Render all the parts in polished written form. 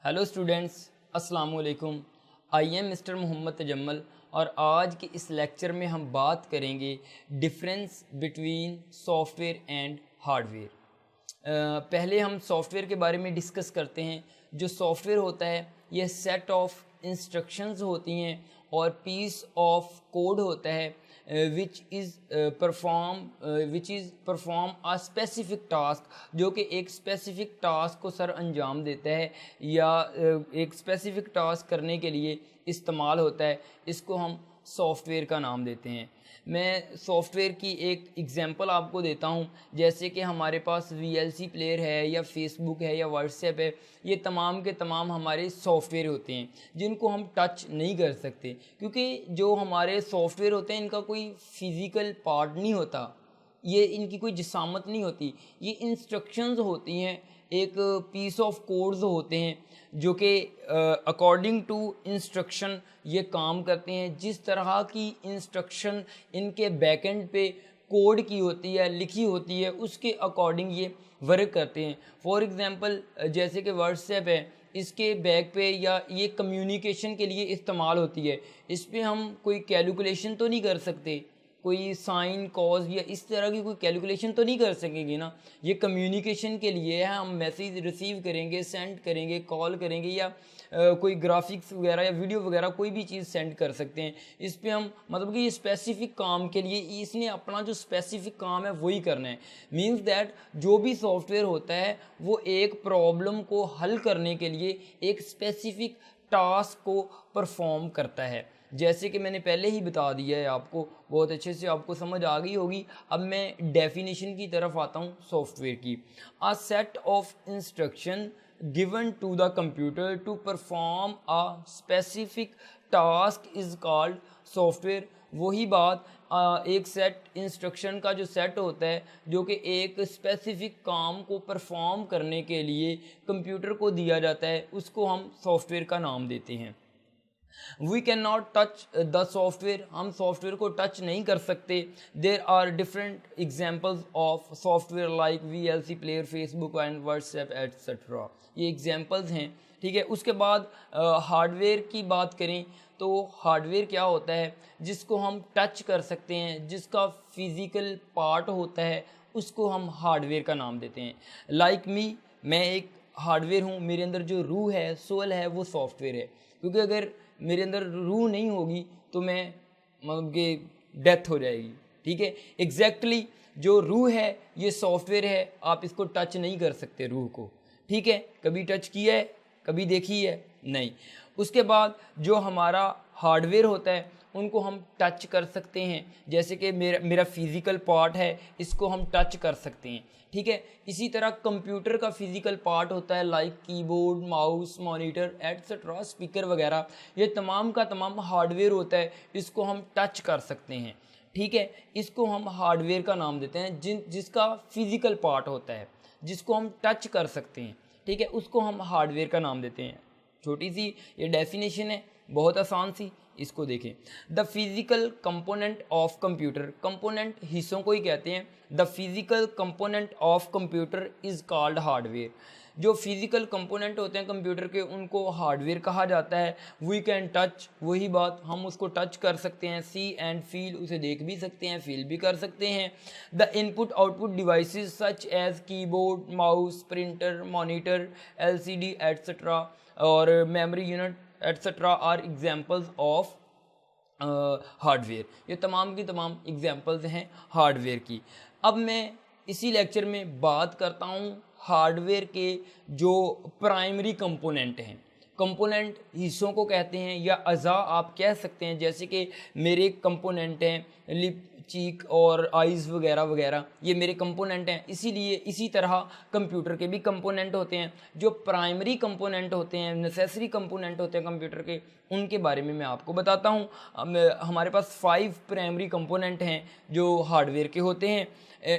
Hello students, अस्सलाम वालेकुम। I am mister Mohammad Tajammal और आज के इस लेक्चर में हम बात करेंगे difference between software and hardware. पहले हम सॉफ्टवेयर के बारे में डिस्कस करते हैं। जो सॉफ्टवेयर होता है यह सेट ऑफ इंस्ट्रक्शंस होती हैं और पीस ऑफ कोड होता है which is perform a specific task, जो कि एक स्पेसिफिक टास्क को सर अंजाम देता है या एक स्पेसिफिक टास्क करने के लिए इस्तेमाल होता है। इसको हम सॉफ्टवेयर का नाम देते हैं। मैं सॉफ्टवेयर की एक एग्जांपल आपको देता हूं, जैसे कि हमारे पास वीएलसी प्लेयर है या फेसबुक है या व्हाट्सएप है। ये तमाम के तमाम हमारे सॉफ्टवेयर होते हैं जिनको हम टच नहीं कर सकते, क्योंकि जो हमारे सॉफ्टवेयर होते हैं इनका कोई फिज़िकल पार्ट नहीं होता, ये इनकी कोई जिसामत नहीं होती। ये इंस्ट्रक्शंस होती हैं, एक पीस ऑफ कोड्स होते हैं जो कि अकॉर्डिंग टू इंस्ट्रक्शन ये काम करते हैं। जिस तरह की इंस्ट्रक्शन इनके बैकएंड पे कोड की होती है, लिखी होती है, उसके अकॉर्डिंग ये वर्क करते हैं। फॉर एग्ज़ाम्पल जैसे कि व्हाट्सएप है, इसके बैक पे या ये कम्युनिकेशन के लिए इस्तेमाल होती है। इस पर हम कोई कैलकुलेशन तो नहीं कर सकते, कोई साइन कॉज या इस तरह की कोई कैलकुलेशन तो नहीं कर सकेंगे ना। ये कम्युनिकेशन के लिए है, हम मैसेज रिसीव करेंगे, सेंड करेंगे, कॉल करेंगे या कोई ग्राफिक्स वगैरह या वीडियो वगैरह कोई भी चीज़ सेंड कर सकते हैं। इस पे हम मतलब कि ये स्पेसिफिक काम के लिए इसने अपना जो स्पेसिफिक काम है वही करना है। मींस दैट जो भी सॉफ्टवेयर होता है वो एक प्रॉब्लम को हल करने के लिए एक स्पेसिफिक टास्क को परफॉर्म करता है। जैसे कि मैंने पहले ही बता दिया है, आपको बहुत अच्छे से आपको समझ आ गई होगी। अब मैं डेफिनेशन की तरफ आता हूँ सॉफ्टवेयर की। A set of instruction given to the computer to perform a specific task is called software. वही बात, एक सेट इंस्ट्रक्शन का जो सेट होता है जो कि एक स्पेसिफिक काम को परफॉर्म करने के लिए कंप्यूटर को दिया जाता है, उसको हम सॉफ्टवेयर का नाम देते हैं। We can not touch the software, हम सॉफ्टवेयर को टच नहीं कर सकते। There are different examples of software like V L C player, Facebook and WhatsApp etcetera. ये एग्जाम्पल्स हैं, ठीक है। उसके बाद हार्डवेयर की बात करें तो हार्डवेयर क्या होता है, जिसको हम टच कर सकते हैं, जिसका फिज़िकल पार्ट होता है, उसको हम हार्डवेयर का नाम देते हैं। लाइक मी, मैं एक हार्डवेयर हूँ, मेरे अंदर जो रूह है, सोल है, वो सॉफ्टवेयर है। क्योंकि अगर मेरे अंदर रूह नहीं होगी तो मैं मतलब कि डेथ हो जाएगी, ठीक है। एग्जैक्टली जो रूह है ये सॉफ्टवेयर है, आप इसको टच नहीं कर सकते रूह को, ठीक है। कभी टच किया है, कभी देखी है, नहीं। उसके बाद जो हमारा हार्डवेयर होता है उनको हम टच कर सकते हैं, जैसे कि मेरा फिज़िकल पार्ट है, इसको हम टच कर सकते हैं, ठीक है। इसी तरह कंप्यूटर का फिज़िकल पार्ट होता है like keyboard, mouse, monitor etcetera, speaker वगैरह। ये तमाम का तमाम हार्डवेयर होता है, इसको हम टच कर सकते हैं, ठीक है। इसको हम हार्डवेयर का नाम देते हैं। जिसका फिज़िकल पार्ट होता है, जिसको हम टच कर सकते हैं, ठीक है, उसको हम हार्डवेयर का नाम देते हैं। छोटी सी ये डेफिनेशन है, बहुत आसान सी, इसको देखें। The physical component of computer, component हिस्सों को ही कहते हैं। The physical component of computer is called hardware. जो फिजिकल कंपोनेंट होते हैं कंप्यूटर के उनको हार्डवेयर कहा जाता है। वी कैन टच, वही बात, हम उसको टच कर सकते हैं। सी एंड फील, उसे देख भी सकते हैं, फील भी कर सकते हैं। The input output devices such as keyboard, mouse, printer, monitor, LCD etcetera और memory unit etcetera are examples of hardware. ये तमाम की तमाम एग्जाम्पल्स हैं हार्डवेयर की। अब मैं इसी लेक्चर में बात करता हूँ हार्डवेयर के जो प्राइमरी कंपोनेंट हैं। कंपोनेंट हिस्सों को कहते हैं या अज़ा आप कह सकते हैं, जैसे कि मेरे कंपोनेंट हैं लिप, चीक और आइज़ वगैरह वगैरह, ये मेरे कंपोनेंट हैं। इसीलिए इसी तरह कंप्यूटर के भी कंपोनेंट होते हैं। जो प्राइमरी कंपोनेंट होते हैं, नेसेसरी कंपोनेंट होते हैं कंप्यूटर के, उनके बारे में मैं आपको बताता हूँ। हमारे पास 5 प्राइमरी कंपोनेंट हैं जो हार्डवेयर के होते हैं।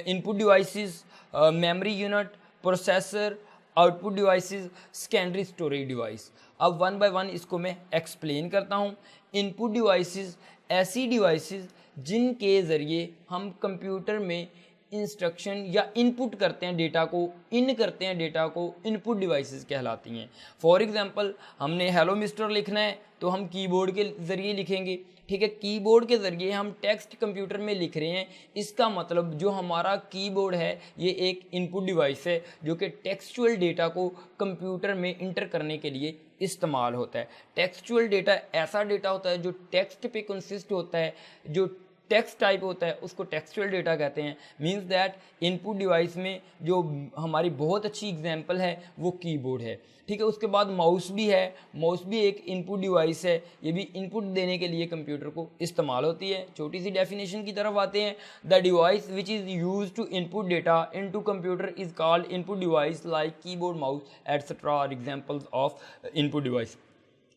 Input devices, memory unit, processor, output devices, secondary storage device. अब वन बाय वन इसको मैं एक्सप्लेन करता हूँ। इनपुट डिवाइसेस ऐसी डिवाइसेस जिनके ज़रिए हम कंप्यूटर में इंस्ट्रक्शन या इनपुट करते हैं डेटा को, इन करते हैं डेटा को, इनपुट डिवाइसेस कहलाती हैं। फॉर एग्जांपल हमने हेलो मिस्टर लिखना है तो हम कीबोर्ड के ज़रिए लिखेंगे, ठीक है। कीबोर्ड के ज़रिए हम टेक्स्ट कंप्यूटर में लिख रहे हैं, इसका मतलब जो हमारा कीबोर्ड है ये एक इनपुट डिवाइस है जो कि टेक्सचुअल डेटा को कंप्यूटर में इंटर करने के लिए इस्तेमाल होता है। टेक्सचुअल डेटा ऐसा डेटा होता है जो टेक्स्ट पे कंसिस्ट होता है, जो टेक्स्ट टाइप होता है उसको टेक्सचुअल डेटा कहते हैं। मींस दैट इनपुट डिवाइस में जो हमारी बहुत अच्छी एग्जांपल है वो कीबोर्ड है, ठीक है। उसके बाद माउस भी है, माउस भी एक इनपुट डिवाइस है, ये भी इनपुट देने के लिए कंप्यूटर को इस्तेमाल होती है। छोटी सी डेफिनेशन की तरफ आते हैं। The device which is use to input data in to computer is called input device like keyboard, mouse etcetera are examples of input device.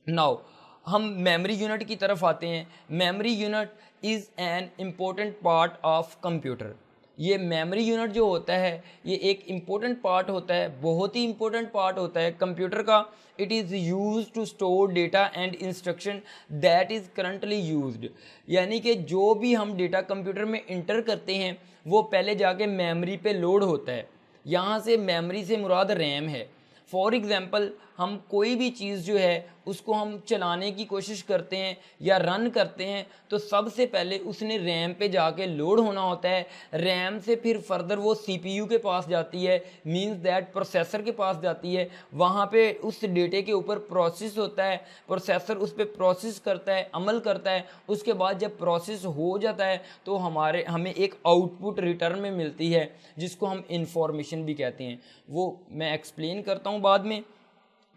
Now हम मेमोरी यूनिट की तरफ आते हैं। Memory unit is an important part of computer. ये memory unit जो होता है ये एक इम्पोर्टेंट पार्ट होता है, बहुत ही इम्पोर्टेंट पार्ट होता है कंप्यूटर का। It is use to store data and instruction that is currently used. यानी कि जो भी हम डेटा कंप्यूटर में इंटर करते हैं वो पहले जाके मेमोरी पे लोड होता है। यहाँ से मेमोरी से मुराद रैम है। फॉर एग्ज़ाम्पल हम कोई भी चीज़ जो है उसको हम चलाने की कोशिश करते हैं या रन करते हैं तो सबसे पहले उसने रैम पे जाके लोड होना होता है। रैम से फिर फर्दर वो सीपीयू के पास जाती है, मींस दैट प्रोसेसर के पास जाती है। वहाँ पे उस डेटे के ऊपर प्रोसेस होता है, प्रोसेसर उस पर प्रोसेस करता है, अमल करता है। उसके बाद जब प्रोसेस हो जाता है तो हमें एक आउटपुट रिटर्न में मिलती है जिसको हम इंफॉर्मेशन भी कहते हैं। वो मैं एक्सप्लेन करता हूँ बाद में।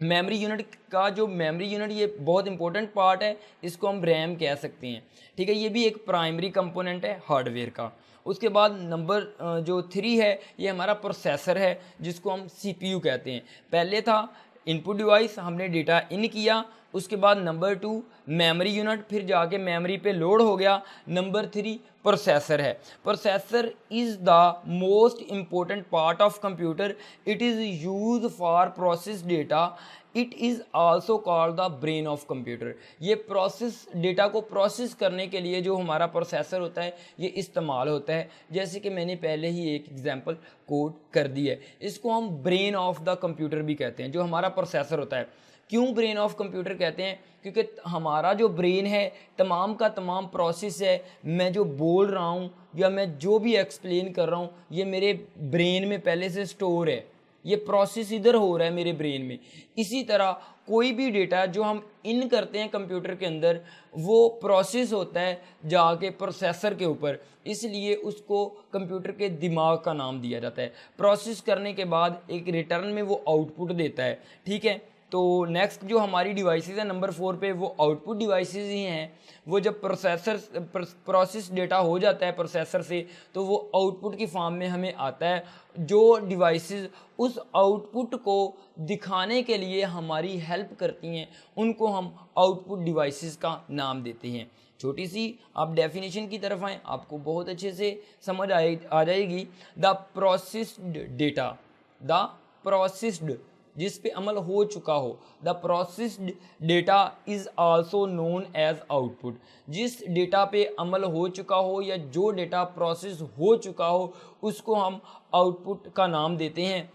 मेमोरी यूनिट का जो मेमोरी यूनिट ये बहुत इंपॉर्टेंट पार्ट है, इसको हम रैम कह सकते हैं, ठीक है। ये भी एक प्राइमरी कंपोनेंट है हार्डवेयर का। उसके बाद नंबर जो 3 है ये हमारा प्रोसेसर है जिसको हम सीपीयू कहते हैं। पहले था इनपुट डिवाइस, हमने डेटा इन किया। उसके बाद नंबर 2 मेमोरी यूनिट, फिर जाके मेमोरी पे लोड हो गया। नंबर 3 प्रोसेसर है। Processor is the most important part of computer. It is use for process data. It is also called the brain of computer. ये प्रोसेस डेटा को process करने के लिए जो हमारा प्रोसेसर होता है ये इस्तेमाल होता है। जैसे कि मैंने पहले ही एक एग्जांपल कोड कर दी है। इसको हम ब्रेन ऑफ द कंप्यूटर भी कहते हैं, जो हमारा प्रोसेसर होता है। क्यों ब्रेन ऑफ कंप्यूटर कहते हैं? क्योंकि हमारा जो ब्रेन है तमाम का तमाम प्रोसेस है, मैं जो बोल रहा हूँ या मैं जो भी एक्सप्लेन कर रहा हूँ ये मेरे ब्रेन में पहले से स्टोर है, ये प्रोसेस इधर हो रहा है मेरे ब्रेन में। इसी तरह कोई भी डेटा जो हम इन करते हैं कंप्यूटर के अंदर वो प्रोसेस होता है जाके प्रोसेसर के ऊपर, इसलिए उसको कंप्यूटर के दिमाग का नाम दिया जाता है। प्रोसेस करने के बाद एक रिटर्न में वो आउटपुट देता है, ठीक है। तो नेक्स्ट जो हमारी डिवाइसेस है नंबर 4 पे, वो आउटपुट डिवाइसेस ही हैं। वो जब प्रोसेस डेटा हो जाता है प्रोसेसर से तो वो आउटपुट की फॉर्म में हमें आता है। जो डिवाइसेस उस आउटपुट को दिखाने के लिए हमारी हेल्प करती हैं उनको हम आउटपुट डिवाइसेस का नाम देते हैं। छोटी सी आप डेफिनेशन की तरफ आएँ, आपको बहुत अच्छे से समझ आ जाएगी। The processed data, the processed जिस पे अमल हो चुका हो, the processed data is also known as output. जिस डेटा पे अमल हो चुका हो या जो डेटा प्रोसेस हो चुका हो उसको हम आउटपुट का नाम देते हैं।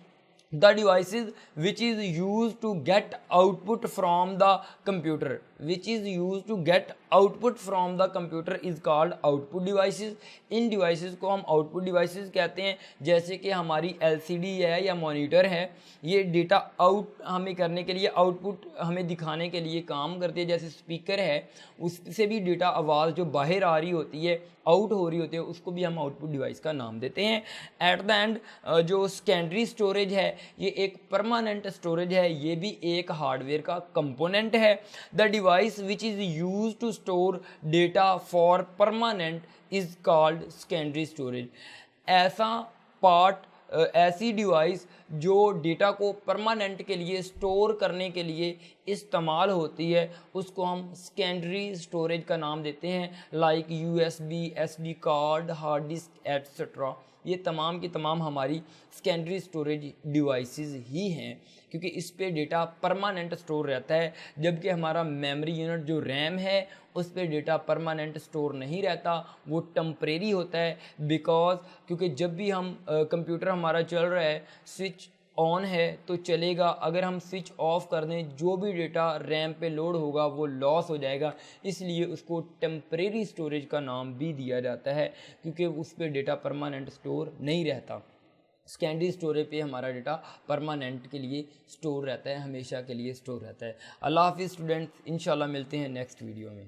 The devices which is use to get output from the computer, which is used to get output from the computer is called output devices। In devices को हम आउटपुट डिवाइसेस कहते हैं। जैसे कि हमारी LCD है या मॉनिटर है, ये डेटा आउट हमें करने के लिए, आउटपुट हमें दिखाने के लिए काम करती है। जैसे स्पीकर है, उससे भी डेटा आवाज़ जो बाहर आ रही होती है, आउट हो रही होती है, उसको भी हम आउटपुट डिवाइस का नाम देते हैं। एट द एंड जो सेकेंडरी स्टोरेज है ये एक परमानेंट स्टोरेज है, ये भी एक हार्डवेयर का कंपोनेंट है। The device which is used to store data for permanent is called secondary storage। ऐसा पार्ट, ऐसी डिवाइस जो डेटा को परमानेंट के लिए स्टोर करने के लिए इस्तेमाल होती है उसको हम सेकेंडरी स्टोरेज का नाम देते हैं। Like USB, SD card, hard disk etcetera. ये तमाम की तमाम हमारी सेकेंडरी स्टोरेज डिवाइसेस ही हैं, क्योंकि इस पे डेटा परमानेंट स्टोर रहता है, जबकि हमारा मेमोरी यूनिट जो रैम है उस पे डेटा परमानेंट स्टोर नहीं रहता, वो टेम्परेरी होता है। बिकॉज क्योंकि जब भी हम कंप्यूटर हमारा चल रहा है, स्विच ऑन है तो चलेगा, अगर हम स्विच ऑफ कर दें जो भी डेटा रैम पे लोड होगा वो लॉस हो जाएगा, इसलिए उसको टेम्परेरी स्टोरेज का नाम भी दिया जाता है, क्योंकि उस पर डेटा परमानेंट स्टोर नहीं रहता। सेकेंडरी स्टोरेज पे हमारा डेटा परमानेंट के लिए स्टोर रहता है, हमेशा के लिए स्टोर रहता है। अल्लाह हाफिज़ स्टूडेंट्स, इंशाल्लाह मिलते हैं नेक्स्ट वीडियो में।